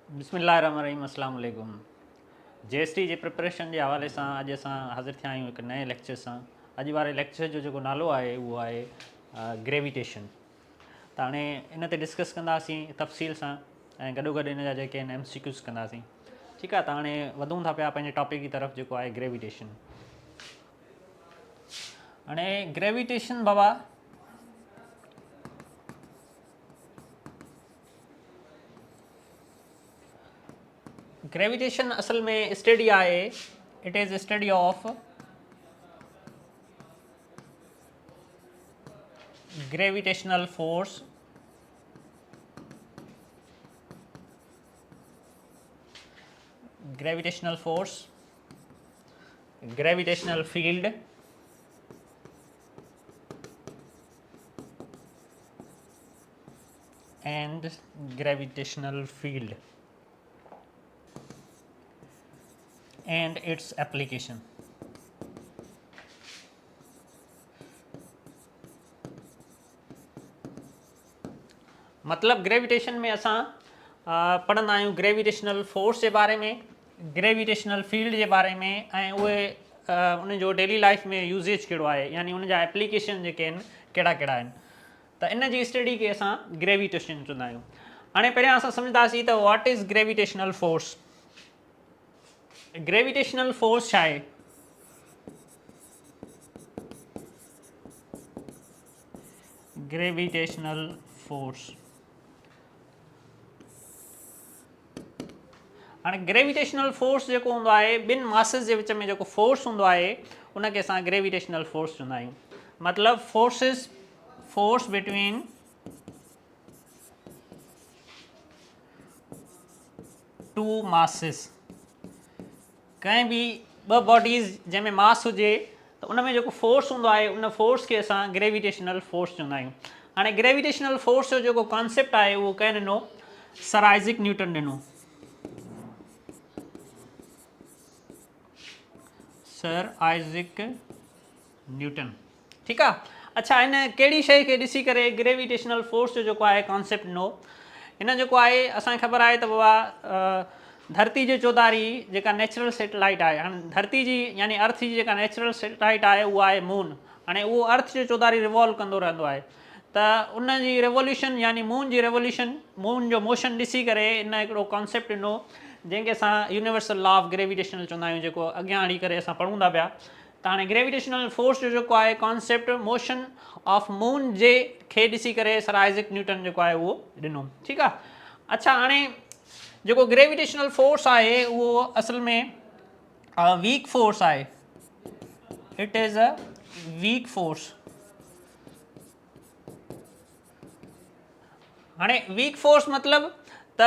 बिस्मिल्लाहिर्रहमानिर्रहीम, अस्सलाम वालेकुम। JST जे प्रिपरेशन जे हवाले सां अॼु असां हाज़िर थिया आहियूं हिकु नए लेक्चर सां। अॼु वारे लेक्चर जो जेको नालो आहे उहो आहे ग्रेविटेशन। त हाणे इन ते डिस्कस कंदासीं तफ़सील सां ऐं गॾोगॾु इन जा जेके आहिनि MCQs कंदासीं। ठीकु आहे, त हाणे वधूं था पिया पंहिंजे टॉपिक जी तरफ़ जेको आहे ग्रेविटेशन। हाणे ग्रेविटेशन बाबा ग्रेविटेशन असल में स्टडी आहे, it is study of gravitational force gravitational field and gravitational field and its application. मतलब ग्रेविटेशन में असां पढ़ंदा आहियूं ग्रेविटेशनल फोर्स जे बारे में, ग्रेविटेशनल फील्ड जे बारे में, ऐं उहे उन जो डेली लाइफ में यूज़ेज कहिड़ो आहे, यानी उन जा एप्लीकेशन जेके आहिनि कहिड़ा कहिड़ा आहिनि। त इन जी स्टडी खे असां ग्रेविटेशन चवंदा आहियूं। हाणे पहिरियां असां सम्झंदासीं त what is gravitational force. Gravitational force छा आहे? ग्रेविटेशनल फोर्स, हाणे ग्रेविटेशनल फोर्स जेको हूंदो आहे ॿिनि मासिस जे विच में जेको फोर्स हूंदो आहे उनखे असां ग्रेविटेशनल फोर्स चवंदा आहियूं। मतिलबु फोर्स बिटवीन टू मासिस। कंहिं बि ॿ बॉडीज़ जंहिंमें मास हुजे त उन में जेको फोर्स हूंदो आहे उन फोर्स खे असां ग्रेविटेशनल फोर्स चवंदा आहियूं। हाणे ग्रेविटेशनल फोर्स जो जेको कॉन्सेप्ट आहे उहो कंहिं ॾिनो? सर आइज़िक न्यूटन ॾिनो। Sir Isaac Newton. ठीकु आहे। अच्छा, हिन कहिड़ी शइ खे ॾिसी करे ग्रेविटेशनल फोर्स जो जेको आहे कॉन्सेप्ट ॾिनो? हिन जेको आहे असांखे ख़बर आहे त बाबा धरती जे चौधारी जेका नेचुरल सैटेलाइट आहे, हाणे धरती जी यानी अर्थ जी जेका नेचुरल सैटेलाइट आहे उहा आहे मून। हाणे उहो अर्थ जे चौधारी रिवॉल्व कंदो रहंदो आहे, त उन जी रेवोल्यूशन यानी मून जी रेवोल्यूशन, मून जो मोशन ॾिसी करे इन हिकिड़ो कॉन्सेप्ट ॾिनो जंहिंखे असां यूनिवर्सल लॉ ऑफ ग्रेविटेशनल चवंदा आहियूं, जेको अॻियां हली करे असां पढ़ूं था पिया। त हाणे ग्रेविटेशनल फोर्स जो जेको आहे concept motion of Moon Jae खे ॾिसी करे सर आइज़िक न्यूटन जेको आहे उहो ॾिनो। ठीकु आहे। अच्छा, हाणे जेको ग्रेविटेशनल फोर्स आहे उहो असल में वीक फोर्स आहे। It is a weak force. हाणे वीक फोर्स मतिलबु त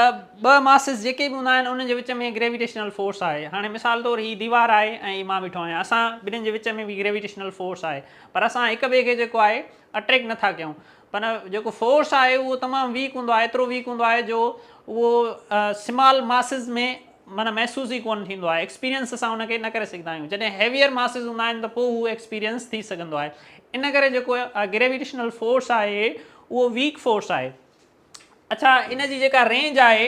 ॿ मासिस जेके बि हूंदा आहिनि उन जे विच में ग्रेविटेशनल फोर्स आहे। हाणे मिसाल तौरु हीअ दीवार आहे ऐं मां बीठो आहियां, असां ॿिन्हिनि जे विच में बि ग्रेविटेशनल फोर्स आहे, पर असां हिक ॿिए खे जेको आहे अट्रैक्ट नथा कयूं। पर जेको फोर्स आहे उहो तमामु वीक हूंदो आहे, एतिरो वीक हूंदो आहे जो उहो स्मॉल मासिस में माना महसूस ई कोन थींदो आहे, एक्सपीरियंस असां उनखे न करे सघंदा आहियूं। जॾहिं हैवियर मासिस हूंदा आहिनि त पोइ उहो एक्सपीरियंस थी सघंदो आहे। इन करे जेको ग्रेविटेशनल फोर्स आहे उहो वीक फोर्स आहे। अच्छा, इन जी जेका रेंज आहे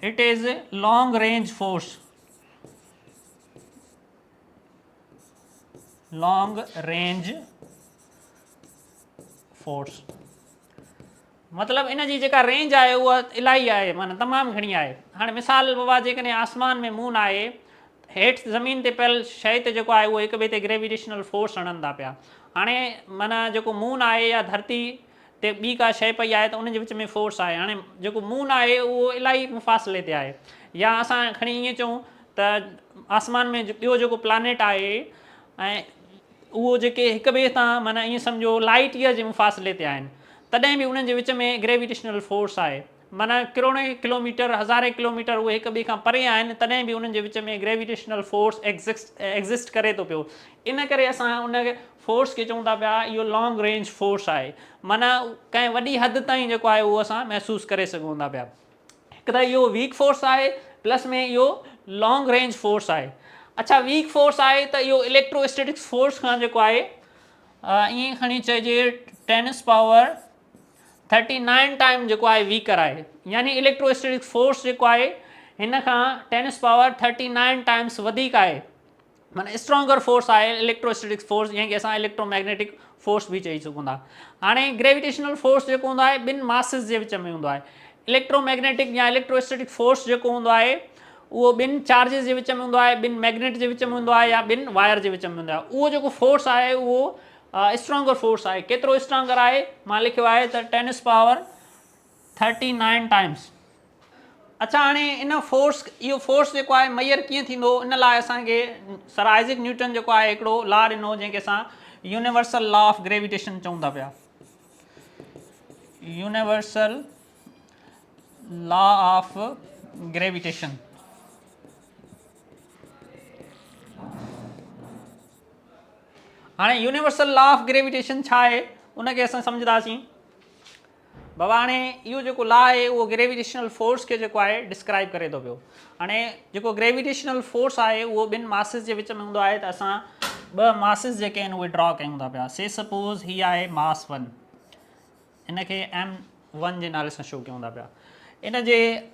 it is long range force. Long range force मतिलबु इन जी जेका रेंज आहे उहा इलाही आहे, माना तमामु घणी आहे। हाणे मिसाल बाबा जेकॾहिं आसमान में मून आहे, हेठि ज़मीन ते पियल शइ ते जेको आहे उहो हिक ॿिए ते ग्रेविटेशनल फोर्स हणनि था पिया। हाणे माना जेको मून आहे या धरती ते ॿी का शइ पई आहे त उन जे विच में फोर्स आहे। हाणे जेको मून आहे उहो इलाही मुफ़ासिले ते आहे, या असां खणी ईअं चऊं त आसमान में ॿियो जेको प्लानेट आहे ऐं उहो जेके हिक ॿिए सां माना ईअं सम्झो लाइट ईयर जे मुफ़ासिले ते आहिनि, तॾहिं बि उन्हनि जे विच में ग्रेविटेशनल फोर्स आहे। माना किरोड़े किलोमीटर, हज़ारे किलोमीटर उहे हिक ॿिए खां परे आहिनि, तॾहिं बि उन्हनि जे विच में ग्रेविटेशनल फोर्स एग्ज़िस्ट करे थो पियो। इन करे असां उन फोर्स खे चऊं था पिया इहो लॉन्ग रेंज फोर्स आहे, माना कंहिं वॾी हद ताईं जेको आहे उहो असां महसूसु करे सघूं था पिया। हिकु त इहो वीक फोर्स आहे, प्लस में इहो लॉन्ग रेंज फोर्स आहे। अच्छा, वीक फोर्स आहे त इहो इलेक्ट्रोस्टैटिक्स फोर्स खां जेको आहे ईअं खणी चइजे 10⁻⁻⁴ 39 टाइम जेको आहे वीकर आहे, यानी इलेक्ट्रोस्टैटिक फोर्स जेको आहे हिन खां 10⁻39 टाइम्स वधीक आहे, माना स्ट्रॉन्गर फोर्स आहे इलेक्ट्रोस्टैटिक फोर्स, जंहिंखे असां इलेक्ट्रोमैग्नेटिक फोर्स बि चई सघूं था। हाणे ग्रेविटेशनल फोर्स जेको हूंदो आहे ॿिनि मासिस जे विच में हूंदो आहे। इलेक्ट्रोमैग्नेटिक या इलेक्ट्रोस्टैटिक फोर्स जेको हूंदो आहे उहो ॿिनि चार्जिस जे विच में हूंदो आहे, ॿिनि मैग्नेट जे विच में हूंदो आहे या ॿिनि वायर जे विच में हूंदो आहे। उहो जेको फोर्स आहे उहो स्ट्रॉन्गर फोर्स आहे। केतिरो स्ट्रॉन्गर आहे, मां लिखियो आहे त 10⁻39 टाइम्स। अच्छा, हाणे इन फोर्स, इहो फोर्स जेको आहे मैयर कीअं थींदो, इन लाइ असांखे सर आइज़ैक न्यूटन जेको आहे हिकिड़ो लॉ ॾिनो जंहिंखे असां यूनिवर्सल लॉ ऑफ ग्रेविटेशन चऊं था पिया। Universal law of gravitation. हाणे यूनिवर्सल लॉ ऑफ ग्रेविटेशन छा आहे उनखे असां सम्झंदासीं। बाबा हाणे इहो जेको लॉ आहे उहो ग्रेविटेशनल फोर्स खे जेको आहे डिस्क्राइब करे थो पियो। हाणे जेको ग्रेविटेशनल फोर्स आहे उहो ॿिनि मासिस जे विच में हूंदो आहे, त असां ॿ मासिस जेके आहिनि उहे ड्रॉ कयूं था पिया। से सपोज़ ही आहे मास 1, इनखे m1 जे नाले सां शो कयूं था पिया। इन जे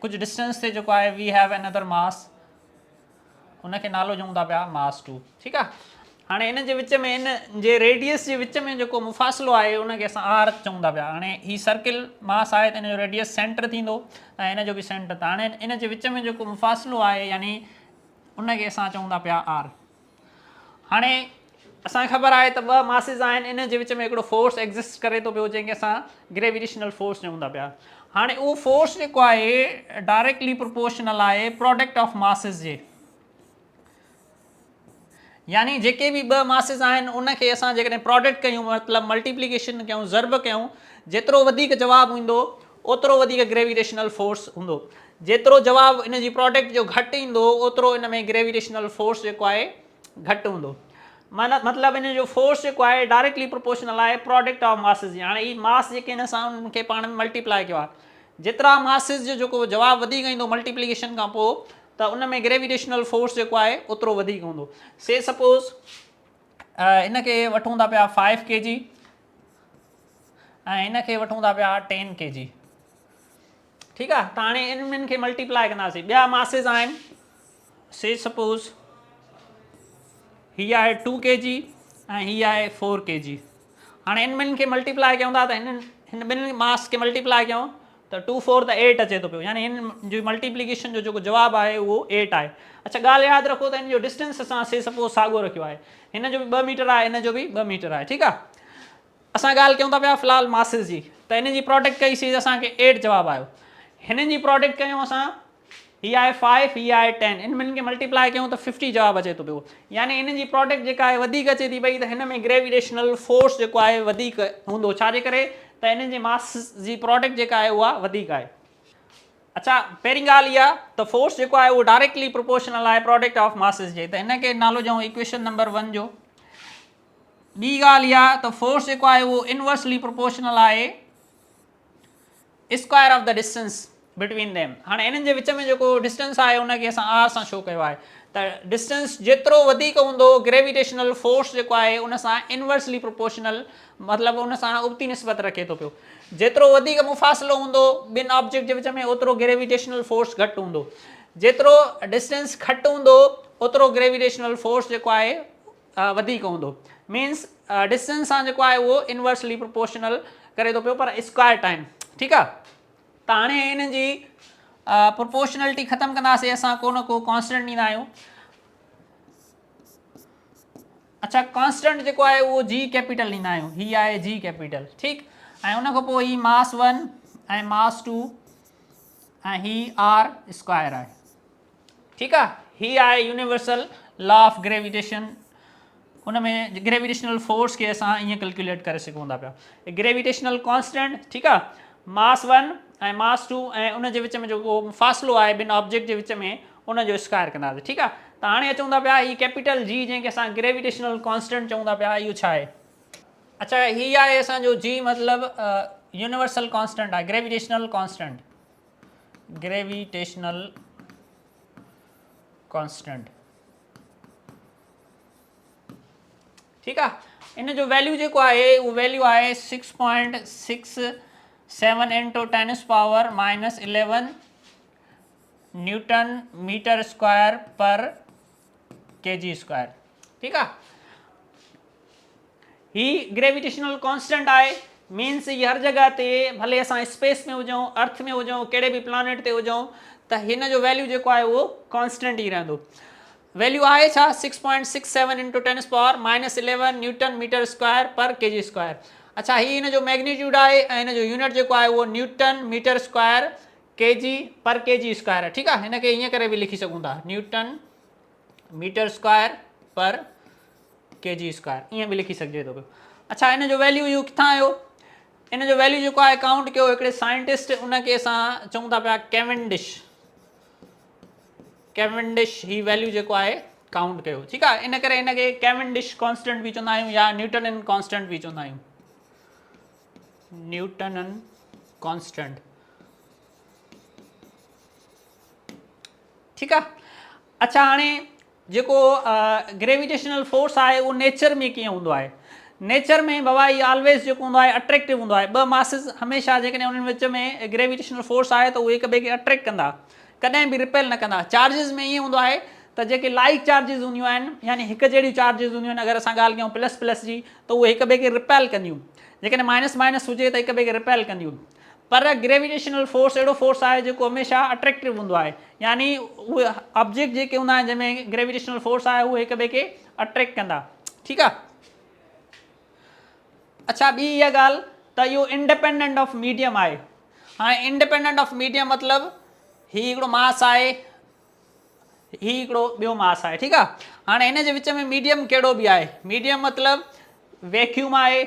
कुझु डिस्टेंस ते जेको आहे वी हैव अनदर मास, उनखे नालो ॾियूं था पिया मास 2, ठीकु आहे। हाणे इन जे विच में, इन जे रेडियस जे विच में जेको मुफ़ासिलो आहे उनखे असां आर चऊं था पिया। हाणे ही सर्किल मास आहे त इन जो रेडियस सेंटर थींदो ऐं इन जो बि सेंटर। त हाणे इन जे विच में जेको मुफ़ासिलो आहे यानी उनखे असां चऊं था पिया आर। हाणे असांखे ख़बर आहे त ॿ मासिस आहिनि, इन जे विच में हिकिड़ो फोर्स एग्ज़िस्ट करे थो पियो जंहिंखे असां ग्रेविटेशनल फोर्स चऊं था पिया। हाणे उहो फोर्स जेको आहे डायरेक्टली प्रोपोर्शनल आहे प्रोडक्ट ऑफ मासिस जे, यानी जेके बि ॿ मासिस आहिनि उनखे असां जेकॾहिं प्रोडक्ट कयूं, मतिलबु मल्टीप्लिकेशन कयूं, ज़र्ब कयूं, जेतिरो वधीक जवाबु हूंदो ओतिरो वधीक ग्रेविटेशनल फोर्स हूंदो। जेतिरो जवाबु इन जी प्रोडक्ट जो घटि ईंदो ओतिरो इन में ग्रेविटेशनल फोर्स जेको आहे घटि हूंदो। माना मतिलबु इन जो फोर्स जेको आहे डायरेक्टली प्रोपोर्शनल आहे प्रोडक्ट ऑफ मासिस जी। हाणे ही मास जेके आहिनि असां उनखे पाण में मल्टीप्लाई कयो आहे, जेतिरा मासिस जो जेको जवाबु वधीक ईंदो मल्टीप्लिकेशन खां पोइ त उन में ग्रेविटेशनल फोर्स जेको आहे ओतिरो वधीक हूंदो। से सपोज़ इनखे वठूं था पिया 5 kg ऐं इनखे वठूं था पिया 10 kg, ठीकु आहे। त हाणे इन्हनि खे मल्टीप्लाई कंदासीं। ॿिया मासिस आहिनि, से सपोज़ हीअ आहे 2 kg ऐं हीअ आहे 4 kg। हाणे इन ॿिनि खे मल्टीप्लाई कयूं था त हिन ॿिनि मास खे मल्टीप्लाई कयूं त 2 4 त 8 अचे थो पियो, यानी हिन जी मल्टीप्लिकेशन जो जेको जवाबु आहे उहो 8 आहे। अच्छा, ॻाल्हि यादि रखो त हिन जो डिस्टेंस असां से सपोज़ साॻियो रखियो आहे, हिन जो बि 2 मीटर आहे, हिन जो बि 2 मीटर आहे, ठीकु आहे। असां ॻाल्हि कयूं था पिया फ़िलहालु मासिस जी, त हिन जी प्रोडक्ट कईसीं त असांखे 8 जवाबु आयो। हिननि जी प्रोडक्ट कयूं असां, हीअ आहे 5, हीअ आहे 10, इन ॿिनि खे मल्टीप्लाई कयूं त 50 जवाबु अचे थो पियो, यानी हिन जी प्रोडक्ट जेका आहे वधीक अचे थी पई। त हिन में ग्रेविटेशनल फोर्स जेको आहे वधीक हूंदो, छाजे करे त हिन जे मास जी प्रोडक्ट जेका आहे उहा वधीक आहे। अच्छा, पहिरीं ॻाल्हि इहा त फोर्स जेको आहे उहो डायरेक्टली प्रोपोर्शनल आहे प्रोडक्ट ऑफ मासिस जे, त हिनखे नालो ॾियूं इक्वेशन नंबर 1 जो। ॿी ॻाल्हि इहा त फोर्स जेको आहे उहो इनवर्सली प्रोपोर्शनल आहे square of the distance between them. हाणे इन्हनि जे विच में जेको डिस्टेंस आहे उनखे असां आर सां शो कयो आहे, त डिस्टेंस जेतिरो वधीक हूंदो ग्रेविटेशनल फोर्स जेको आहे उन सां इनवर्सली प्रोपोर्शनल, मतिलबु उन सां उबती निस्बत रखे थो पियो। जेतिरो वधीक मुफ़ासिलो हूंदो ॿिनि ऑब्जेक्ट जे विच में ओतिरो ग्रेविटेशनल फोर्स घटि हूंदो। जेतिरो डिस्टेंस घटि हूंदो ओतिरो ग्रेविटेशनल फोर्स जेको आहे वधीक हूंदो। मीन्स डिस्टेंस सां जेको आहे उहो इनवर्सली प्रोपोर्शनल करे थो पियो पर स्क्वायर टाइम, ठीकु आहे। त हाणे हिन जी प्रोपोर्शनलिटी ख़तमु कंदासीं असां को न को कॉन्स्टेंट ॾींदा आहियूं। अच्छा, कॉन्स्टेंट जेको आहे उहो जी कैपिटल ॾींदा आहियूं, हीअ आहे जी कैपिटल, ठीकु। ऐं उन खां पोइ ही मास 1 ऐं मास 2 ऐं ही आर स्क्वायर आहे, ठीकु आहे। ही आहे यूनिवर्सल लॉ ऑफ ग्रेविटेशन। उन में ग्रेविटेशनल फोर्स खे असां ईअं कैलकुलेट करे सघूं था पिया। ग्रेविटेशनल कॉन्स्टेंट, ठीकु आहे, मास 1 ऐं मास 2 ऐं उन जे विच में जेको फ़ासिलो आहे ॿिनि ऑब्जेक्ट जे विच में उन जो स्क्वायर कंदासीं, ठीकु आहे। त हाणे अचूं था पिया ही कैपिटल जी जंहिंखे असां ग्रेविटेशनल कॉन्स्टेंट चऊं था पिया, इहो छा आहे। अच्छा, ही आहे असांजो जी मतिलबु यूनिवर्सल कॉन्स्टेंट आहे, ग्रेविटेशनल कॉन्स्टेंट, ग्रेविटेशनल कॉन्स्टेंट, ठीकु आहे। इन जो वैल्यू जेको आहे उहो वैल्यू आहे 6.6 7 इंटू 10⁻⁻11 न्यूटन मीटर स्क्वायर पर kg स्क्वायर। ठीक है, ही ग्रेविटेशनल कांस्टेंट आहे, मीन्स ये हर जगह ते भले असां स्पेस में हुजूं, अर्थ में हुजूं, कहिड़े भी प्लानेट ते हुजूं, त हिन जो वैल्यू जेको आहे उहो कांस्टेंट ही रहंदो। वैल्यू आहे छा 6.67 इंटू 10⁻⁻11 न्यूटन मीटर स्क्वायर पर kg स्क्वायर। अच्छा, ही हिन जो मैग्नीट्यूड आहे ऐं हिन जो यूनिट जेको आहे उहो न्यूटन मीटर स्क्वायर kg पर kg स्क्वायर आहे। ठीकु आहे, हिन खे ईअं करे बि लिखी सघूं था, न्यूटन मीटर स्क्वायर पर kg स्क्वायर, ईअं बि लिखी सघिजे थो पियो। अच्छा, हिन जो वैल्यू इहो किथां आयो? इन जो वैल्यू जेको आहे काउंट कयो हिकिड़े साइंटिस्ट, उनखे असां चऊं था पिया कैवेंडिश। कैवेंडिश ही वैल्यू जेको आहे काउंट कयो। ठीकु आहे, इन करे इनखे कैवेंडिश कांस्टेंट बि चवंदा आहियूं या न्यूटन कांस्टेंट बि चवंदा आहियूं, न्यूटन कांस्टेंट। ठीकु आहे। अच्छा, हाणे जेको ग्रेविटेशनल फोर्स आहे उहो नेचर में कीअं हूंदो आहे? नेचर में बाबा ई ऑलवेज जेको हूंदो आहे अट्रैक्टिव हूंदो आहे। ॿ मासिस हमेशह जेकॾहिं उन्हनि विच में ग्रेविटेशनल फोर्स आहे त उहे हिक ॿिए खे अट्रैक्ट कंदा, कॾहिं बि रिपेल न कंदा। चार्जिस में ईअं हूंदो आहे त जेके लाइक चार्जिस हूंदियूं आहिनि, यानी हिकु जहिड़ियूं चार्जिस हूंदियूं आहिनि, अगरि असां ॻाल्हि कयूं प्लस प्लस जी, त उहे हिक ॿिए खे रिपेल कंदियूं, जेकॾहिं माइनस माइनस हुजे त हिक ॿिए खे रिपेल कंदियूं। पर ग्रेविटेशनल फोर्स अहिड़ो फोर्स आहे जेको हमेशह अट्रैक्टिव हूंदो आहे, यानी उहे ऑब्जेक्ट जेके हूंदा आहिनि जंहिंमें ग्रेविटेशनल फोर्स आहे उहे हिक ॿिए खे अट्रैक्ट कंदा। ठीकु आहे। अच्छा, ॿी इहा ॻाल्हि त इहो इंडिपेंडेंट ऑफ मीडियम आहे। हाणे इंडिपेंडेंट ऑफ मीडियम मतिलबु ही हिकिड़ो मास आहे, ही हिकिड़ो ॿियो मास आहे। ठीकु आहे। हाणे हिन जे विच में मीडियम कहिड़ो बि आहे, मीडियम मतिलबु वैक्यूम आहे,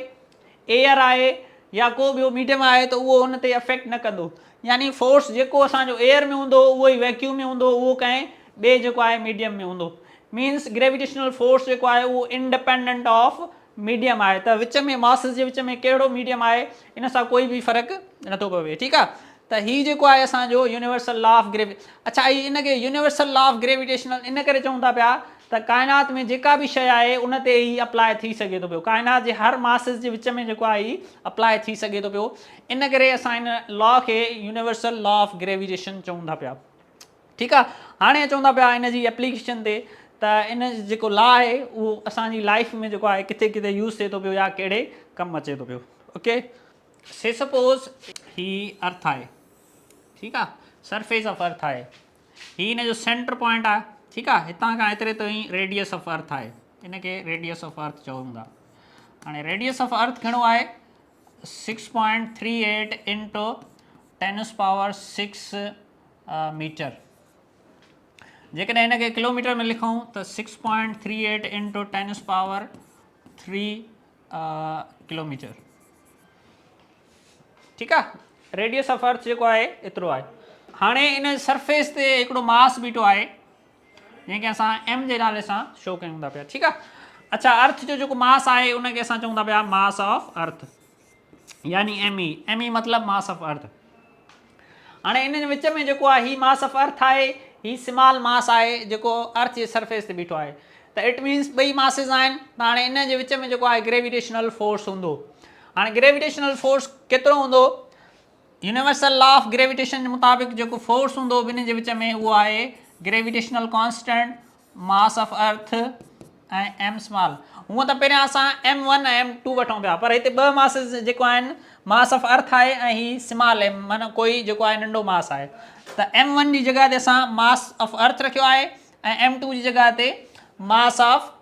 एयर आहे, या को ॿियो मीडियम आहे, त उहो हुन ते अफेक्ट न कंदो। यानी फोर्स जेको असांजो एयर में हूंदो उहो ई वैक्यूम में हूंदो, उहो कंहिं ॿिए जेको आहे मीडियम में हूंदो। मीन्स ग्रेविटेशनल फोर्स जेको आहे उहो इंडिपेंडेंट ऑफ मीडियम आहे, त विच में मासिस जे विच में कहिड़ो मीडियम आहे इन सां कोई बि फ़र्क़ु नथो पवे। ठीकु आहे। त हीउ जेको आहे असांजो यूनिवर्सल लॉ ऑफ अच्छा, इनखे यूनिवर्सल लॉ ऑफ ग्रेविटेशनल इन करे चऊं था पिया त काइनात में जेका बि शइ आहे उन ते ई अप्लाई थी सघे थो पियो, काइनात जे हर मासिस जे विच में जेको आहे ही अप्लाई थी सघे थो पियो। इन करे असां इन लॉ खे यूनिवर्सल लॉ ऑफ ग्रेविटेशन चऊं था पिया। ठीकु आहे। हाणे चऊं था पिया इन जी एप्लीकेशन ते त इन जेको लॉ आहे उहो असांजी लाइफ में जेको आहे किथे किथे यूज़ थिए थो पियो या कहिड़े कमु अचे थो पियो। ओके, से सपोज़ ही अर्थ आहे। ठीकु आहे, सरफेस ऑफ अर्थ आहे, ही हिन जो सेंटर पॉइंट आहे। ठीकु आहे, हितां खां एतिरे ताईं रेडियस ऑफ अर्थ आहे, इनखे रेडियस ऑफ अर्थ चऊं था। हाणे रेडियस ऑफ अर्थ घणो आहे? 6.38 इंटू 10⁻6 मीटर। जेकॾहिं हिनखे किलोमीटर में लिखूं त 6.38 इंटू 10⁻3 किलोमीटर। ठीकु आहे, रेडियस ऑफ अर्थ जेको आहे एतिरो आहे। हाणे इन सरफेस ते हिकिड़ो मास बीठो आहे जंहिंखे असां एम जे नाले सां शो कयूं था पिया। ठीकु आहे। अच्छा, अर्थ जो जेको मास आहे उनखे असां चऊं था पिया मास ऑफ अर्थ, यानी एम ई मतिलबु मास ऑफ अर्थ। हाणे इन जे विच में जेको आहे ही मास ऑफ अर्थ आहे, ही स्मॉल मास आहे जेको अर्थ जे सरफेस ते बीठो आहे। त इट मीन्स ॿई मासिस आहिनि, त हाणे इन जे विच में जेको आहे ग्रेविटेशनल फोर्स हूंदो। हाणे ग्रेविटेशनल फोर्स केतिरो हूंदो? यूनिवर्सल लॉ ऑफ ग्रेविटेशन जे मुताबिक़ जेको फोर्स हूंदो ॿिन्हिनि जे विच में उहो आहे ग्रेविटेशनल कांस्टेंट, मास ऑफ अर्थ ऐं एम स्मॉल। हूअं त पहिरियां असां M1 ऐं M2 वठूं पिया, पर हिते ॿ मासिस जेको आहिनि, मास ऑफ अर्थ आहे ऐं ही स्मॉल एम, माना कोई जेको आहे नंढो मास आहे। त M1 जी जॻह ते असां मास ऑफ अर्थ रखियो आहे ऐं M2 जी जॻह ते मास ऑफ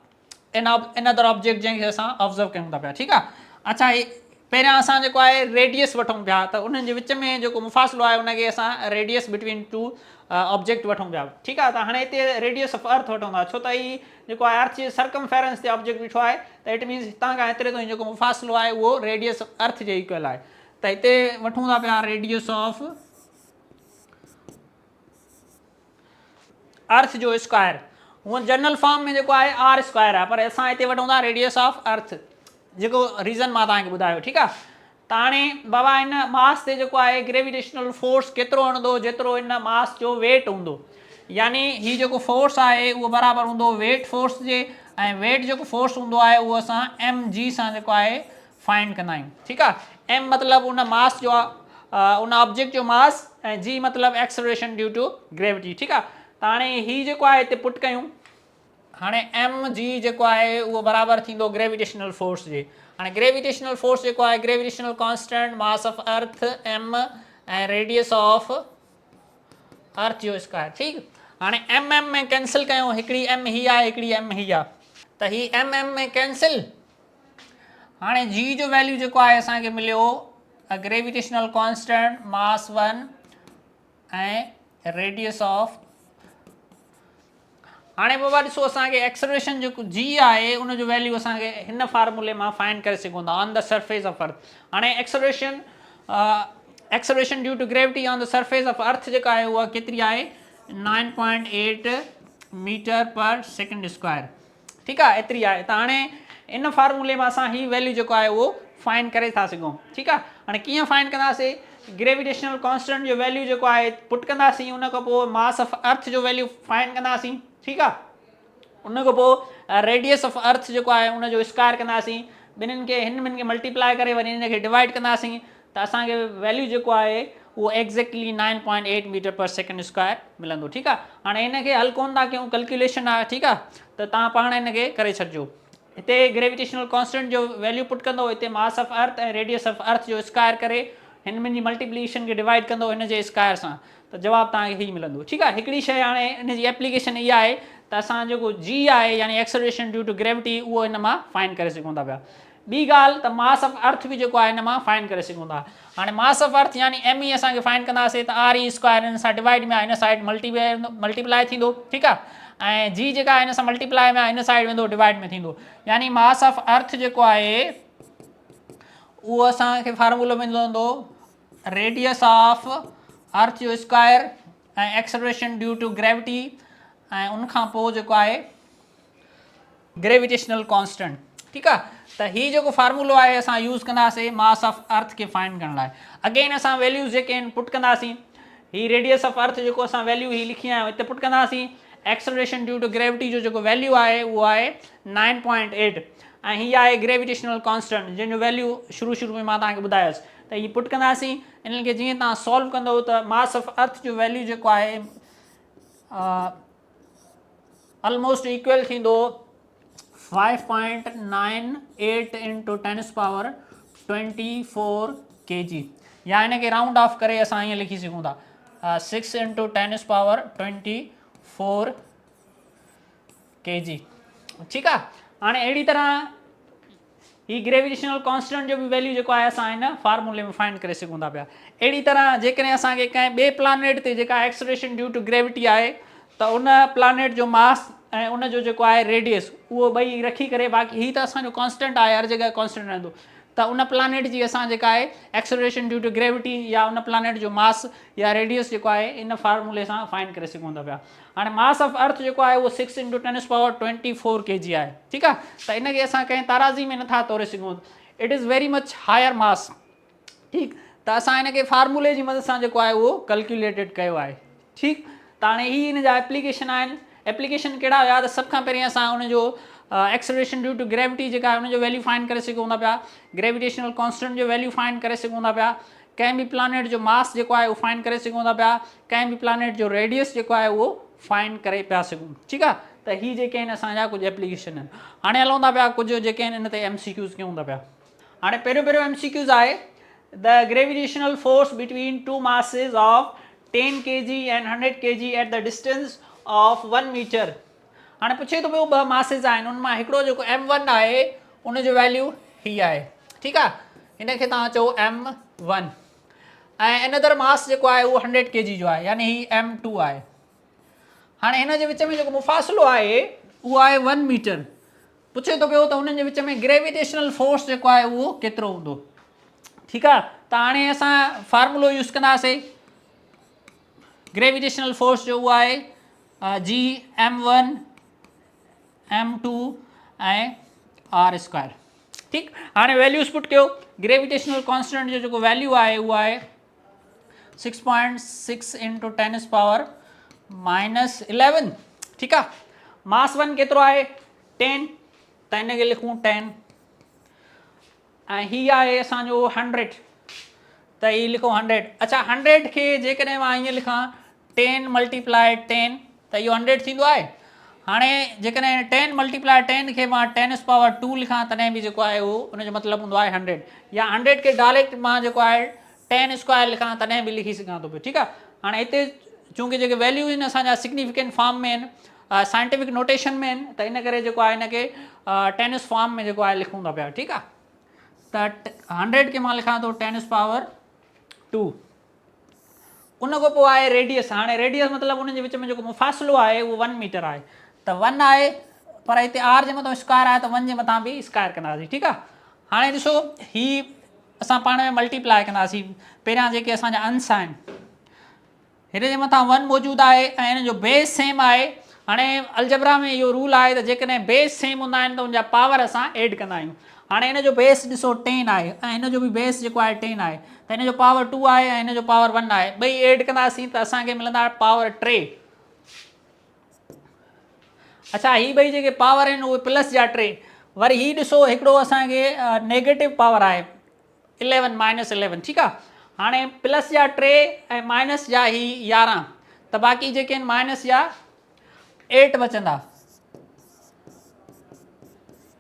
अनदर ऑब्जेक्ट जंहिंखे असां ऑब्ज़र्व कयूं था पिया। ठीकु आहे। अच्छा, पहिरियां असां जेको आहे रेडियस वठूं पिया, त उन्हनि जे विच में जेको मुफ़ासिलो आहे उनखे असां रेडियस बिटवीन टू ऑब्जेक्ट वठूं पिया। ठीकु आहे। त हाणे हिते रेडियस ऑफ अर्थ वठूं था, छो त ही जेको आहे अर्थ जे सर्कमफेरेंस ते ऑब्जेक्ट बीठो आहे, त इट मीन्स हितां खां हेतिरे ताईं जेको मुफ़ासिलो आहे उहो रेडियस अर्थ जे इक्वल आहे। त हिते वठूं था पिया रेडियस ऑफ अर्थ जो स्क्वायर। हूअं जनरल फॉर्म में जेको आहे R स्क्वायर आहे, पर असां हिते वठूं था रेडियस ऑफ अर्थ, जेको रीज़न मां तव्हांखे ॿुधायो। ठीकु आहे। त हाणे बाबा हिन मास ते जेको आहे ग्रेविटेशनल फोर्स केतिरो हणंदो? जेतिरो हिन मास जो वेट हूंदो, यानी ही जेको फोर्स आहे उहो बराबरि हूंदो वेट फोर्स जे, ऐं वेट जेको फोर्स हूंदो आहे उहो असां mg सां जेको आहे फाइंड कंदा आहियूं। ठीकु आहे। m मतिलबु उन मास जो उन ऑब्जेक्ट जो मास ऐं जी मतिलबु एक्सेलरेशन ड्यू टू ग्रेविटी। ठीकु आहे। त हाणे ही जेको आहे हिते पुट कयूं, हाणे एम जी जेको आहे उहो बराबरि थींदो ग्रेविटेशनल फोर्स जे। हाणे ग्रेविटेशनल फोर्स जेको आहे gravitational constant mass of earth M ऐं रेडियस ऑफ अर्थ जो स्क्वायर। ठीकु। हाणे एम एम में कैंसिल कयूं, हिकिड़ी एम ही आहे हिकिड़ी एम ही आहे, त ही एम एम में कैंसिल। हाणे जी जो वैल्यू जेको आहे असांखे मिलियो ग्रेविटेशनल कॉन्स्टेंट मास 1 ऐं रेडियस ऑफ। हाणे बाबा ॾिसो असांखे एक्सेलरेशन जेको जी आहे उनजो वैल्यू असांखे हिन फार्मूले मां फाइंड करे सघूं था on the surface of earth. हाणे acceleration due to gravity on the surface of earth जेका आहे उहा केतिरी आहे 9.8 मीटर पर सेकेंड स्क्वायर। ठीकु आहे, एतिरी आहे। त हाणे इन फार्मूले मां असां ही वैल्यू जेको आहे उहो फाइंड करे था सघूं। ठीकु आहे। हाणे कीअं फाइंड कंदासीं, ग्रेविटेशनल कॉन्स्टेंट जो वैल्यू जेको आहे पुट कंदासीं, उन खां पोइ मास ऑफ अर्थ जो वैल्यू फाइंड कंदासीं। ठीकु आहे। उन खां पोइ रेडियस ऑफ अर्थ जेको आहे उनजो स्क्वायर कंदासीं, ॿिन्हिनि खे हिन ॿिन्हिनि खे मल्टीप्लाई करे वरी हिन खे डिवाइड कंदासीं, त असांखे वैल्यू जेको आहे उहो एक्ज़ैक्टली 9.8 मीटर पर सेकेंड स्क्वायर मिलंदो। ठीकु आहे। हाणे हिन खे हल कोन था कयूं, कैलकुलेशन आहे। ठीकु आहे। त तव्हां पाण हिन खे करे छॾिजो। हिते ग्रेविटेशनल कॉन्स्टेंट जो वैल्यू पुट कंदो, हिते मास ऑफ अर्थ ऐं रेडियस ऑफ अर्थ जो स्क्वायर करे हिन ॿिनि जी मल्टीप्लिकेशन खे डिवाइड कंदो हिन जे स्क्वायर सां, त जवाबु तव्हांखे ही मिलंदो। ठीकु आहे। हिकिड़ी शइ हाणे हिन जी एप्लीकेशन इहा आहे त असां जेको जी आहे यानी एक्सेलरेशन ड्यू टू ग्रेविटी उहो हिन मां फाइंड करे सघूं था पिया। ॿी ॻाल्हि त मास ऑफ अर्थ बि जेको आहे हिन मां फाइंड करे सघूं था। हाणे मास ऑफ अर्थ यानी एम ई असांखे फाइंड कंदासीं त आर ई स्क्वायर हिन सां डिवाइड में आहे, हिन साइड मल्टीप्लाई थींदो। ठीकु आहे। ऐं जी जेका आहे हिन सां मल्टीप्लाई में आहे, हिन साइड वेंदो डिवाइड में थींदो। यानी मास ऑफ अर्थ जेको आहे उहो असांखे फार्मूलो मिलंदो रेडियस ऑफ अर्थ जो स्क्वायर ऐं एक्सेलरेशन ड्यू टू ग्रेविटी ऐं उनखां पोइ जेको आहे ग्रेविटेशनल कॉन्स्टेंट। ठीकु आहे। त हीउ जेको फार्मूलो आहे असां यूज़ कंदासीं मास ऑफ अर्थ खे फाइंड करण लाइ। अगेन असां वैल्यूज़ जेके आहिनि पुट कंदासीं, ही रेडियस ऑफ अर्थ जेको असां वैल्यू ही लिखी आहे हिते पुट कंदासीं, एक्सेलरेशन ड्यू टू ग्रेविटी जो जेको वैल्यू आहे उहो आहे 9.8 ऐं हीअ आहे ग्रेविटेशनल कॉन्स्टेंट जंहिंजो वैल्यू शुरू में मां तव्हांखे ॿुधायोसि। त हीअ पुट कंदासीं, इन्हनि खे जीअं तव्हां सॉल्व कंदव त मास ऑफ अर्थ जो वैल्यू जेको आहे ऑलमोस्ट इक्वल थींदो 5.98 इंटू 10⁻24 kg, या हिन खे राउंड ऑफ करे असां ईअं लिखी सघूं था 6 इंटू 10⁻24 kg। ठीकु आहे। हाणे अहिड़ी तरह ही ग्रेविटेशनल कॉन्स्टेंट जो बि वैल्यू जेको आहे असां हिन फार्मूले में फाइंड करे सघूं था पिया। अहिड़ी तरह जेकॾहिं असांखे कंहिं ॿिए प्लानेट ते जेका एक्सेलरेशन ड्यू टू ग्रेविटी आहे त उन प्लानेट जो मास ऐं उनजो जेको आहे रेडियस उहो ॿई रखी करे, बाक़ी ही त असांजो कॉन्स्टेंट आहे, हर जॻह कॉन्स्टेंट रहंदो, त उन प्लानेट जी असां जेका आहे एक्सेलरेशन ड्यू टू ग्रेविटी या उन प्लानेट जो मास या रेडियस जेको आहे इन फार्मूले सां फाइंड करे सघूं था पिया। हाणे मास ऑफ अर्थ जेको आहे उहो 6 इंटू 10⁻24 kg आहे। ठीकु आहे। त इनखे असां कंहिं ताराज़ी में नथा तोरे सघूं, it is very much higher mass. ठीकु। त असां हिनखे फार्मूले जी मदद सां जेको आहे उहो कैलकुलेटेड कयो आहे। ठीकु। त हाणे ही हिन जा एप्लीकेशन आहिनि। एप्लीकेशन कहिड़ा हुया त सभ खां पहिरीं असां उनजो एक्सेलरेशन ड्यू टू ग्रेविटी जेका आहे उनजो वैल्यू फाइंड करे सघूं था पिया, ग्रेविटेशनल कॉन्स्टेंट जो वैल्यू फाइंड करे सघूं था पिया, कंहिं बि प्लानेट जो मास जेको आहे उहो फाइंड करे सघूं था पिया, कंहिं बि प्लानेट जो रेडियस जेको आहे उहो फाइंड करे पिया सघूं। ठीकु आहे। त ही जेके आहिनि असांजा कुझु एप्लीकेशन आहिनि। हाणे हलूं था पिया कुझु जेके आहिनि हिन ते MCQs कयूं था पिया। हाणे पहिरियों MCQs आहे the gravitational force between two masses of 10 kg and 100 kg at the distance of 1 metre. हाणे पुछे थो पियो ॿ मासिस आहिनि, उन मां हिकिड़ो जेको M1 आहे उनजो वैल्यू ही आहे। ठीकु आहे। हिन खे तव्हां चओ M1 ऐं अनदर मास जेको आहे उहो 100 kg जो आहे, यानी ही M2 आहे। हाणे हिन जे विच में जेको मुफ़ासिलो आहे उहो आहे 1 मीटर। पुछे थो पियो त हुननि जे विच में ग्रेविटेशनल फोर्स जेको आहे उहो केतिरो हूंदो। ठीकु आहे। त हाणे असां फार्मूलो यूज़ कंदासीं ग्रेविटेशनल फोर्स जो, उहो आहे G M1 M2 ऐं R स्क्वायर। ठीकु। हाणे वैल्यूज़ पुट कयो। ग्रेविटेशनल कॉन्स्टेंट जो जेको वैल्यू आहे उहो आहे 6.6 इंटू 10⁻11। ठीकु आहे। मास 1 केतिरो आहे 10, त हिन खे लिखूं 10 ऐं ही आहे असांजो 100 त ही लिखो 100। अच्छा 100 खे जेकॾहिं मां ईअं लिखां 10 मल्टीप्लाई 10 त इहो 100 थींदो आहे। हाणे जेकॾहिं 10 मल्टीप्लाई 10 खे मां 10⁻² लिखां तॾहिं बि जेको आहे उहो उनजो मतिलबु हूंदो आहे 100, या 100 खे डायरेक्ट मां जेको आहे 10² लिखां तॾहिं बि लिखी सघां थो पियो, ठीकु आहे। हाणे हिते चूंकि जेके वैल्यूज़ आहिनि असांजा सिग्निफिकेंट फॉर्म में आहिनि, साइंटिफिक नोटेशन में आहिनि, त इन करे जेको आहे हिनखे टेनिस फॉर्म में जेको आहे लिखूं था पिया, ठीकु आहे। त 100 खे मां लिखां थो 10⁻²। उन खां पोइ आहे रेडियस। हाणे रेडियस मतिलबु उनजे विच में जेको मुफ़ासिलो आहे उहो 1 मीटर आहे, त 1 आहे, पर हिते आर जे मथां स्क्वायर आहे त 1 जे मथां बि स्क्वायर कंदासीं, ठीकु आहे। हाणे ॾिसो ही असां पाण में मल्टीप्लाई कंदासीं। पहिरियां जेके असांजा अंश आहिनि हिन जे मथां 1 मौजूदु आहे ऐं हिन जो बेस सेम आहे। हाणे अलजबरा में इहो रूल आहे त जेकॾहिं बेस सेम हूंदा आहिनि त उनजा पावर असां एड कंदा आहियूं। हाणे हिन जो बेस ॾिसो 10 आहे ऐं हिन जो बि बेस जेको आहे 10 आहे, त हिन जो पावर 2 आहे ऐं हिन जो पावर 1 आहे, ॿई एड कंदासीं त असांखे मिलंदा पावर 3। अच्छा ही ॿई जेके पावर आहिनि उहे प्लस जा 3। वरी ही ॾिसो हिकिड़ो असांखे नेगेटिव पावर आहे 11 -11, ठीकु आहे। हाणे प्लस जा 3 ऐं माइनस जा ही 11, त बाक़ी जेके आहिनि माइनस जा 8 बचंदा,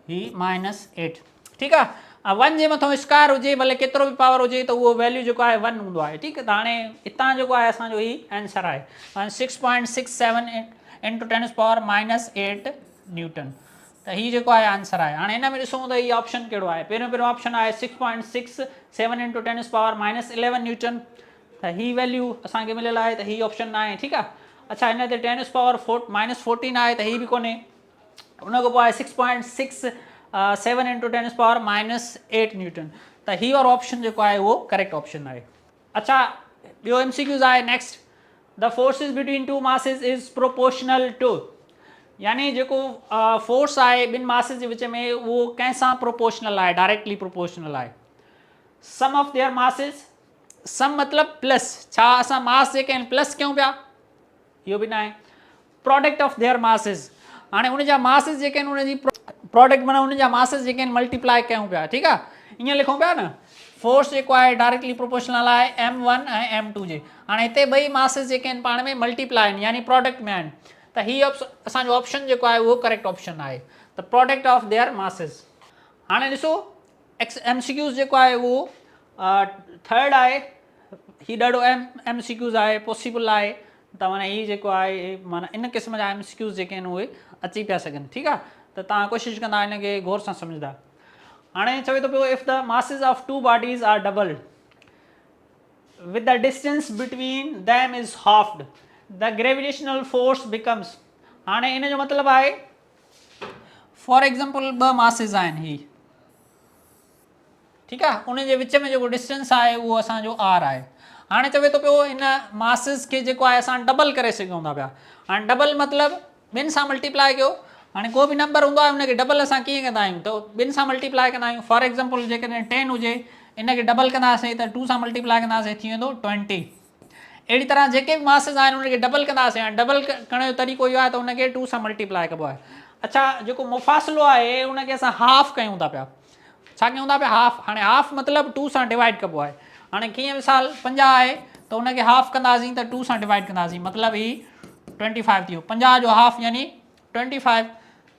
ही -8, ठीकु आहे। 1 जे मथां स्क्वायर हुजे भले केतिरो बि पावर हुजे त उहो वैल्यू जेको आहे 1 हूंदो आहे, ठीकु आहे। त हाणे हितां जेको आहे असांजो ही आंसर आहे 6.67 × 10⁻⁻8 न्यूटन, त हीउ जेको आहे आंसर आहे। हाणे हिन में ॾिसूं त हीउ ऑप्शन कहिड़ो आहे। पहिरियों ऑप्शन आहे 6.67 × 10⁻11 न्यूटन, त ही वैल्यू असांखे मिलियल आहे, त हीउ ऑप्शन न आहे, ठीकु आहे। अच्छा हिन ते 10⁻14 आहे त ही बि कोन्हे। उन खां पोइ आहे 6.67 × 10⁻−8 न्यूटन, त ही वारो ऑप्शन जेको आहे उहो करेक्ट ऑप्शन आहे। अच्छा ॿियो MCQs आहे next, the forces between two masses is proportional to, यानी जेको फोर्स आहे ॿिनि मासिस जे विच में उहो कंहिंसां प्रोपोर्शनल आहे, डायरेक्टली प्रोपोर्शनल आहे। सम ऑफ देयर मासिस, सम मतिलबु प्लस, छा असां मास जेके आहिनि प्लस कयूं पिया, इहो बि न आहे। प्रोडक्ट ऑफ देयर मासिस, हाणे उनजा मासिस जेके आहिनि उनजी प्रोडक्ट माना उनजा मासिस जेके आहिनि मल्टीप्लाई कयूं पिया, ठीकु आहे। ईअं लिखूं पिया न, फोर्स जेको आहे डायरेक्टली प्रोपोर्शनल आहे M1 ऐं M2 जे। हाणे हिते ॿई मासिस जेके आहिनि पाण में मल्टीप्लाई आहिनि, यानी प्रोडक्ट में आहिनि, त हीअ असांजो ऑप्शन जेको आहे उहो करेक्ट ऑप्शन आहे, त प्रोडक्ट ऑफ देयर मासिस। हाणे ॾिसो MCQs जेको आहे उहो थर्ड आहे, हीउ ॾाढो MCQs आहे, पॉसिबल आहे, त माना हीउ जेको आहे माना इन क़िस्म जा MCQs जेके आहिनि उहे अची पिया सघनि, ठीकु आहे। त तव्हां कोशिशि कंदा हिनखे गौर सां सम्झंदा। हाणे चवे थो पियो if the masses of two bodies are doubled with the distance between them is halved the gravitational force becomes, हाणे इन जो मतिलबु आहे फॉर एग्जाम्पल ॿ मासिस आहिनि ही, ठीकु आहे, उन जे विच में जेको डिस्टेंस आहे उहो असांजो R आहे। हाणे चवे थो पियो इन मासिस खे जेको आहे असां डबल करे सघूं था पिया। हाणे डबल मतिलबु ॿिनि सां मल्टीप्लाई कयो। हाणे को बि नंबर हूंदो आहे उनखे डबल असां कीअं कंदा आहियूं, त ॿिनि सां मल्टीप्लाई कंदा आहियूं। फॉर एग्जाम्पल जेकॾहिं 10 हुजे इनखे डबल कंदासीं त 2 सां मल्टीप्लाई कंदासीं थी वेंदो 20। अहिड़ी तरह जेके बि मासिस आहिनि उनखे डबल कंदासीं, हाणे डबल करण जो तरीक़ो इहो आहे त उनखे 2 सां मल्टीप्लाई कबो आहे। अच्छा जेको मुफ़ासिलो आहे उनखे असां हाफ कयूं था पिया, छा कयूं था पिया, हाफ। हाणे हाफ मतिलबु 2 सां डिवाइड कबो आहे। हाणे कीअं मिसाल 50 आहे त उनखे हाफ कंदासीं त 2 सां डिवाइड कंदासीं, मतिलबु ही 25 थियो। 50 जो हाफ यानी 25,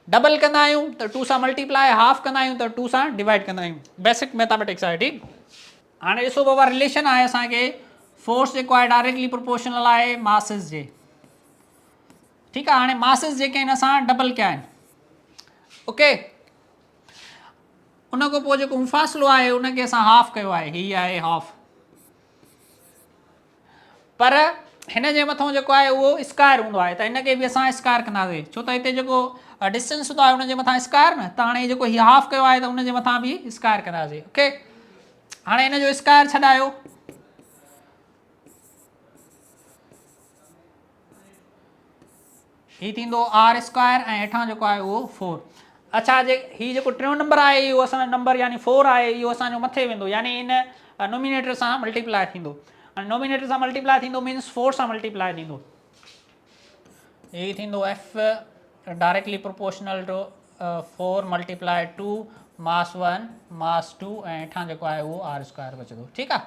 डबल कंदा आहियूं त 2 सां मल्टीप्लाई, हाफ कंदा आहियूं त 2 सां डिवाइड कंदा आहियूं, बेसिक मैथमेटिक्स आहे, ठीकु। हाणे ॾिसो बाबा रिलेशन आहे असांखे, फोर्स जेको आहे डायरेक्टली प्रोपोर्शनल आहे मासिस जे, ठीकु आहे। हाणे मासिस जेके आहिनि असां डबल कया आहिनि, ओके। उन खां पोइ जेको मुफ़ासिलो आहे उनखे असां हाफ कयो आहे, हीअ आहे हाफ, पर हिन जे मथां जेको आहे उहो स्क्वायर हूंदो आहे, त हिनखे बि असां स्क्वायर कंदासीं, छो त हिते जेको डिस्टेंस हूंदो आहे उनजे मथां स्क्वायर न, त हाणे जेको हीअ हाफ कयो आहे त उनजे मथां बि स्क्वायर कंदासीं, ओके। हाणे हिन जो स्क्वायर छॾायो, हीअ थींदो R² ऐं हेठां जेको आहे उहो 4। अच्छा हीअ जेको टियों नंबर आहे इहो असांजो नंबर यानी 4 आहे, इहो असांजो मथे वेंदो, यानी इन नोमिनेटर सां मल्टीप्लाई थींदो। हाणे नोमिनेटर सां मल्टीप्लाई थींदो मीन्स 4 सां मल्टीप्लाई थींदो, हीअ थींदो F directly proportional to 4 multiply 2 mass 1 mass 2 ऐं हेठां जेको आहे उहो R² बचंदो, ठीकु आहे।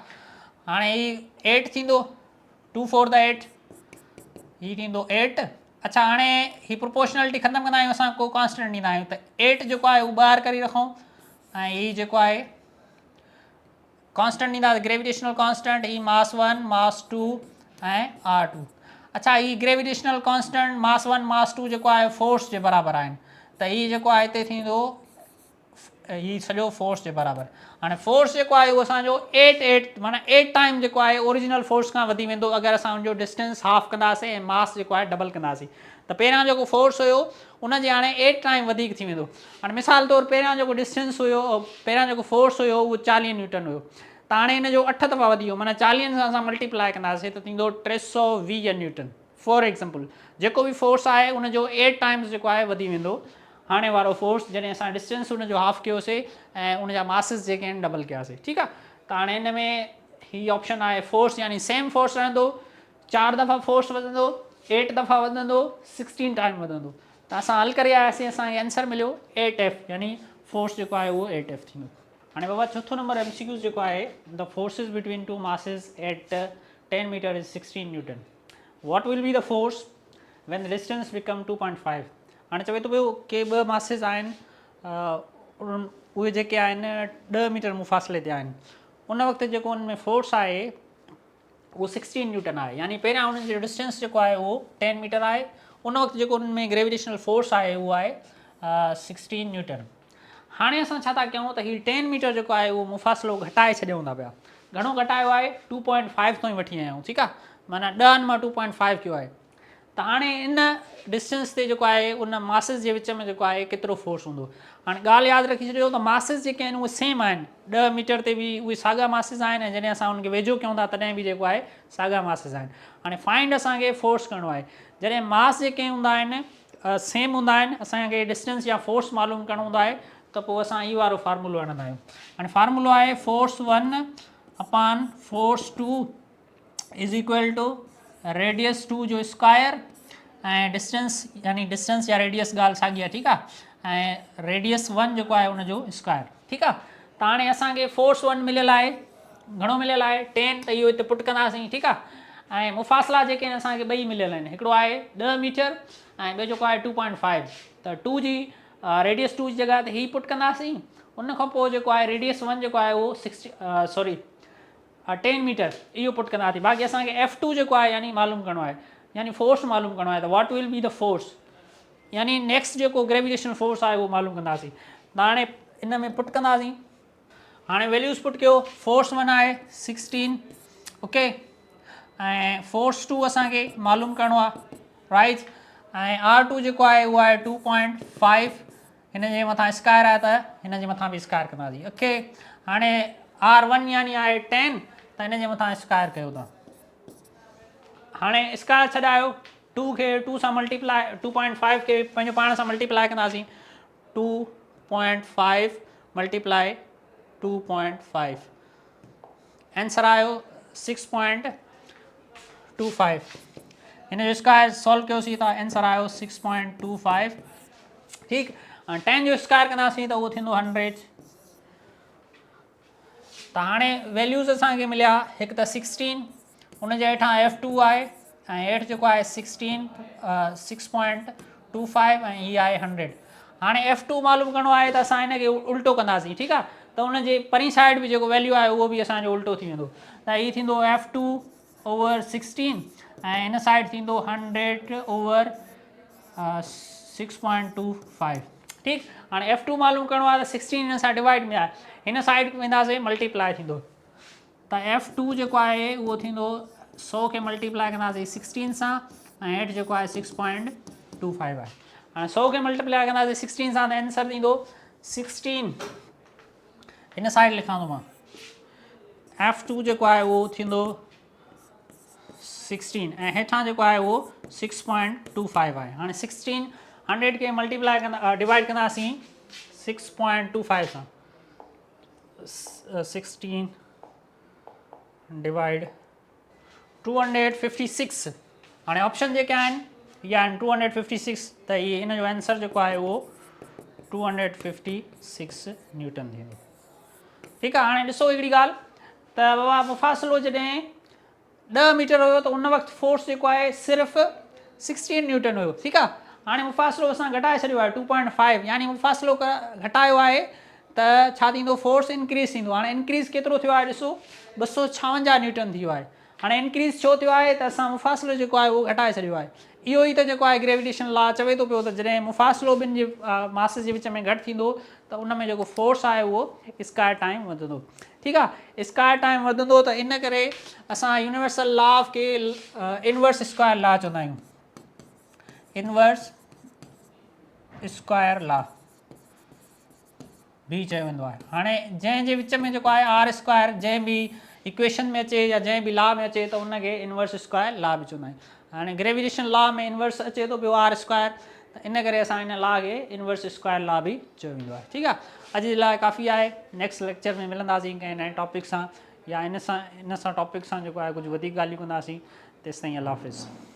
हाणे ही 8 थींदो, 2 4 द 8, ही थींदो 8। अच्छा हाणे ही प्रोपोर्शनलिटी ख़तमु कंदा आहियूं, असां को कॉन्स्टेंट ॾींदा आहियूं, त 8 जेको आहे उहो ॿाहिरि करे रखूं, ऐं ही जेको आहे कॉन्स्टेंट ॾींदासीं ग्रेविटेशनल कॉन्स्टेंट, ही मास 1 मास 2 ऐं R2। अच्छा ही ग्रेविटेशनल कॉन्स्टेंट मास 1 मास 2 जेको आहे फोर्स जे बराबरि आहिनि, त ही जेको आहे हिते थींदो ही सॼो फोर्स जे बराबरि। हाणे फोर्स जेको आहे उहो असांजो 8 माना 8 टाइम जेको आहे ओरिजिनल फोर्स खां वधी वेंदो अगरि असां उनजो डिस्टेंस हाफ कंदासीं ऐं मास जेको आहे डबल कंदासीं, त पहिरियां जेको फोर्स हुयो उनजे हाणे 8 टाइम वधीक थी वेंदो। हाणे मिसाल तौरु पहिरियां जेको डिस्टेंस हुयो, पहिरियां जेको फोर्स हुयो उहो 40 न्यूटन हुयो, त हाणे हिन जो 8 दफ़ा वधी वियो, माना 40 सां असां मल्टीप्लाए कंदासीं त थींदो 320 न्यूटन। फॉर एग्ज़ाम्पल जेको बि फोर्स आहे उनजो 8 टाइम्स जेको आहे वधी वेंदो हाणे वारो फोर्स, जॾहिं असां डिस्टेंस उनजो हाफ कयोसीं ऐं उनजा मासिस जेके आहिनि डबल कयासीं, ठीकु आहे। त हाणे हिन में ही ऑप्शन आहे फोर्स, यानी सेम फोर्स रहंदो, 4 दफ़ा फोर्स वधंदो, 8 दफ़ा वधंदो, 16 टाइम वधंदो, त असां हल करे आयासीं, असांखे आंसर मिलियो 8F, यानी फोर्स जेको आहे उहो 8F थींदो। हाणे बाबा चौथो नंबर MCQ जेको आहे, the forces between two masses at 10 metre is 16 newton, what will be the force when the distance become 2.5। हाणे चवे थो पियो के ॿ मासिस आहिनि, उहे जेके आहिनि 10 मीटर मुफ़ासिले ते आहिनि, उन वक़्तु जेको उन में फोर्स आहे उहो 16 न्यूटन आहे, यानी पहिरियां उन्हनि जो डिस्टेंस जेको आहे उहो 10 मीटर आहे, उन वक़्तु जेको उन्हनि में ग्रेविटेशनल फोर्स आहे उहो आहे 16 न्यूटन। हाणे असां छा था कयूं त हीउ 10 मीटर जेको आहे उहो मुफ़ासिलो घटाए छॾियूं था पिया, घणो घटायो आहे 2.5 ताईं वठी आया आहियूं, ठीकु आहे, माना 10 मां 2.5 कयो आहे। त हाणे इन डिस्टेंस ते जेको आहे उन मासिस जे विच में जेको आहे केतिरो फोर्स हूंदो। हाणे ॻाल्हि यादि रखी छॾियो त मासिस जेके आहिनि उहे सेम आहिनि, 10 मीटर ते बि उहे साॻा मासिस आहिनि, ऐं जॾहिं असां उनखे वेझो कयूं था तॾहिं बि जेको आहे साॻा मासिस आहिनि। हाणे फाइंड असांखे फोर्स करिणो आहे, जॾहिं मास जेके हूंदा आहिनि सेम हूंदा आहिनि, असांखे डिस्टेंस या फोर्स मालूम करिणो हूंदो आहे, त पोइ असां ई वारो फार्मूलो हणंदा आहियूं। हाणे फार्मूलो आहे force 1 upon force 2 is equal to radius 2 जो स्क्वायर ऐं डिस्टेंस, यानी डिस्टेंस या रेडियस ॻाल्हि साॻी आहे, ठीकु आहे, ऐं रेडियस 1 जेको आहे उनजो स्क्वायर, ठीकु आहे। त हाणे असांखे फोर्स 1 मिलियल आहे, घणो मिलियल आहे 10, त इहो हिते पुट कंदासीं, ठीकु आहे, ऐं मुफ़ासिला जेके आहिनि असांखे ॿई मिलियल आहिनि, हिकिड़ो आहे 10 मीटर ऐं ॿियो जेको आहे 2.5, त 2 जी रेडियस 2 जी जॻह ते ही पुट कंदासीं, उन खां पोइ जेको आहे रेडियस 1 जेको आहे उहो 10 मीटर इहो पुट कंदासीं, बाक़ी असांखे F2 जेको आहे यानी मालूम करिणो आहे, यानी फोर्स मालूम करिणो आहे, त what will be the force, यानी नेक्स्ट जेको ग्रेविटेशनल फोर्स आहे उहो मालूम कंदासीं। त हाणे इन में पुट कंदासीं, हाणे वैल्यूज़ पुट कयो, फोर्स 1 आहे 16, ओके, ऐं फोर्स 2 असांखे मालूम करिणो आहे, राइट, ऐं R2 जेको आहे उहो आहे 2.5, हिन जे मथां स्क्वायर आहे त हिन जे मथां बि स्क्वायर कंदासीं, ओके। हाणे R1 यानी आहे 10, त हिन जे मथां स्क्वायर कयो था, हाणे स्क्वायर छॾायो, 2 खे 2 सां मल्टीप्लाए, 2.5 खे पंहिंजो पाण सां मल्टीप्लाए कंदासीं, 2.5 मल्टीप्लाए 2.5, आंसर आयो 6.25, हिन जो स्क्वायर सॉल्व कयोसीं त आंसर आयो 6.25, ठीकु। 10 जो स्क्वायर कंदासीं त उहो थींदो 100। त हाणे वैल्यूज़ असांखे मिलिया, हिकु त 16, उनजे हेठां F2 आहे, ऐं हेठि जेको आहे 6.25 ऐं हीअ आहे 100। हाणे F2 मालूम करिणो आहे त असां हिनखे उल्टो कंदासीं, ठीकु आहे, त उनजे परी साइड बि जेको वैल्यू आहे उहो बि असांजो उल्टो थी वेंदो, त हीअ थींदो F2 ओवर 16 ऐं हिन साइड थींदो 100 ओवर 6.25, ठीकु। हाणे F2 मालूम करिणो आहे त 16 हिन सां डिवाइड में आहे, हिन साइड वेंदासीं मल्टीप्लाए थींदो, त F2 जेको आहे उहो थींदो 100 खे मल्टीप्लाए कंदासीं 16 सां, ऐं हेठि जेको आहे 6.25 आहे। हाणे 100 खे मल्टीप्लाए कंदासीं 16 सां त आंसर थींदो 16, हिन साइड लिखां थो मां, F2 जेको आहे उहो थींदो 16 ऐं हेठां जेको आहे उहो 6.25 आहे। हाणे 16 100 खे मल्टीप्लाए कंदा डिवाइड कंदासीं 6.25 सां, 16 डिवाइड 256, हाणे ऑप्शन जेके आहिनि इहे आहिनि 256, त इहे हिन जो आंसर जेको आहे उहो 256 न्यूटन थींदो, ठीकु आहे। हाणे ॾिसो हिकिड़ी ॻाल्हि, त बाबा मुफ़ासिलो जॾहिं 10 मीटर हुयो त उन वक़्तु फोर्स जेको आहे सिर्फ़ु 16 न्यूटन हुयो, ठीकु आहे। हाणे मुफ़ासिलो असां घटाए छॾियो आहे 2.5, यानी मुफ़ासिलो घटायो आहे त छा थींदो, फोर्स इंक्रीज़ थींदो। हाणे इंक्रीज़ केतिरो थियो आहे ॾिसो, 256 न्यूटन थियो आहे। हाणे इंक्रीज़ छो थियो आहे त असां मुफ़ासिलो जेको आहे उहो घटाए छॾियो आहे। इहो ई त जेको आहे ग्रेविटेशन लॉ चवे थो पियो त जॾहिं मुफ़ासिलो ॿिनि जे मास जे विच में घटि थींदो त उन में जेको फोर्स आहे उहो स्क्वायर टाइम वधंदो, ठीकु आहे। स्क्वायर टाइम वधंदो त इन करे असां यूनिवर्सल लॉ खे इनवर्स स्क्वायर लॉ चवंदा आहियूं, इनवर्स स्क्वायर लॉ बि चयो वेंदो आहे। हाणे जंहिंजे विच में जेको आहे आर स्क्वायर जंहिं बि इक्वेशन में अचे या जंहिं बि लॉ में अचे त उनखे इनवर्स स्क्वायर लॉ बि चवंदा आहियूं। हाणे ग्रेविटेशन लॉ में इनवर्स अचे थो पियो आर स्क्वायर, त इन करे असां इन लॉ खे इनवर्स स्क्वायर लॉ बि चयो वेंदो आहे, ठीकु आहे। अॼु जे लाइ काफ़ी आहे, नेक्स्ट लेक्चर में मिलंदासीं कंहिं नए टॉपिक सां या इन सां टॉपिक सां जेको आहे कुझु वधीक ॻाल्हियूं कंदासीं। तेसिताईं अल्लाह हाफ़िज़।